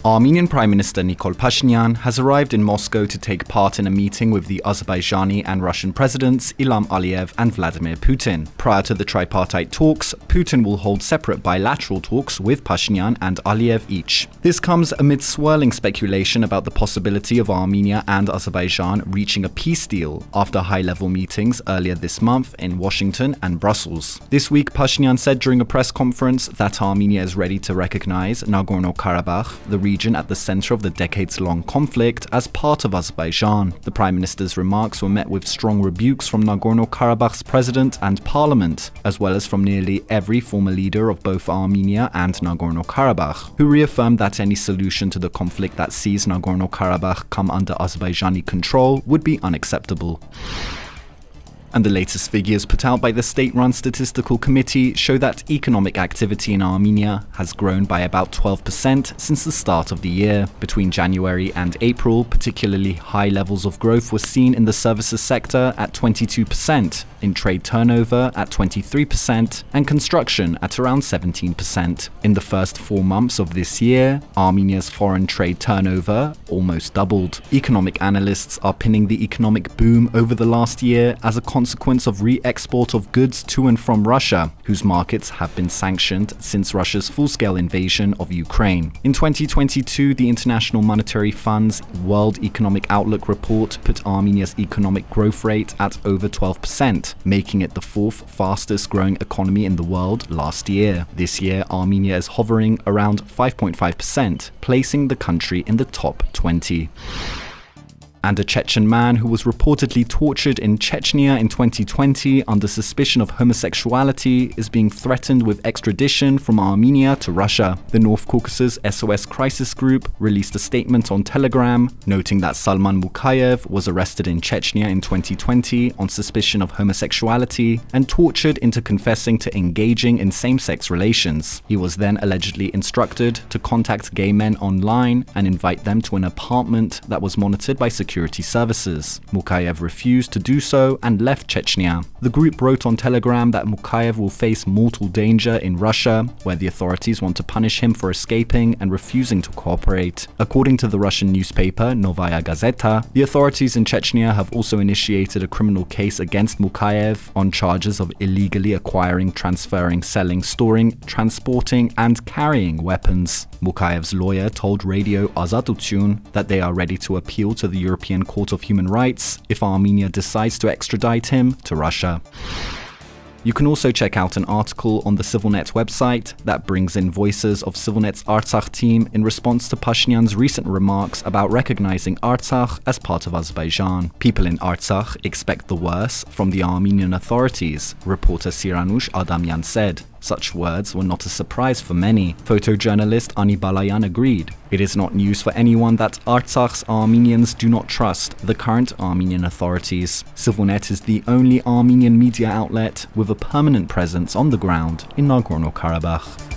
Armenian Prime Minister Nikol Pashinyan has arrived in Moscow to take part in a meeting with the Azerbaijani and Russian presidents Ilham Aliyev and Vladimir Putin. Prior to the tripartite talks, Putin will hold separate bilateral talks with Pashinyan and Aliyev each. This comes amid swirling speculation about the possibility of Armenia and Azerbaijan reaching a peace deal after high-level meetings earlier this month in Washington and Brussels. This week, Pashinyan said during a press conference that Armenia is ready to recognize Nagorno-Karabakh, the region at the center of the decades-long conflict, as part of Azerbaijan. The Prime Minister's remarks were met with strong rebukes from Nagorno-Karabakh's president and parliament, as well as from nearly every former leader of both Armenia and Nagorno-Karabakh, who reaffirmed that any solution to the conflict that sees Nagorno-Karabakh come under Azerbaijani control would be unacceptable. And the latest figures put out by the state-run Statistical Committee show that economic activity in Armenia has grown by about 12% since the start of the year. Between January and April, particularly high levels of growth were seen in the services sector at 22%, in trade turnover at 23%, and construction at around 17%. In the first 4 months of this year, Armenia's foreign trade turnover almost doubled. Economic analysts are pinning the economic boom over the last year as a consequence of re-export of goods to and from Russia, whose markets have been sanctioned since Russia's full-scale invasion of Ukraine. In 2022, the International Monetary Fund's World Economic Outlook report put Armenia's economic growth rate at over 12%, making it the fourth fastest growing economy in the world last year. This year, Armenia is hovering around 5.5%, placing the country in the top 20. And a Chechen man who was reportedly tortured in Chechnya in 2020 under suspicion of homosexuality is being threatened with extradition from Armenia to Russia. The North Caucasus SOS Crisis Group released a statement on Telegram, noting that Salman Mukayev was arrested in Chechnya in 2020 on suspicion of homosexuality and tortured into confessing to engaging in same-sex relations. He was then allegedly instructed to contact gay men online and invite them to an apartment that was monitored by security services. Mukayev refused to do so and left Chechnya. The group wrote on Telegram that Mukayev will face mortal danger in Russia, where the authorities want to punish him for escaping and refusing to cooperate. According to the Russian newspaper Novaya Gazeta, the authorities in Chechnya have also initiated a criminal case against Mukayev on charges of illegally acquiring, transferring, selling, storing, transporting, and carrying weapons. Mukayev's lawyer told Radio Azatutun that they are ready to appeal to the European Court of Human Rights if Armenia decides to extradite him to Russia. You can also check out an article on the ＳիվիլՆեթ website that brings in voices of ՍիվիլՆեթ's Artsakh team in response to Pashinyan's recent remarks about recognizing Artsakh as part of Azerbaijan. People in Artsakh expect the worst from the Armenian authorities, reporter Siranush Adamyan said. Such words were not a surprise for many. Photojournalist Ani Balayan agreed. It is not news for anyone that Artsakh's Armenians do not trust the current Armenian authorities. ＳivilNeթ is the only Armenian media outlet with a permanent presence on the ground in Nagorno-Karabakh.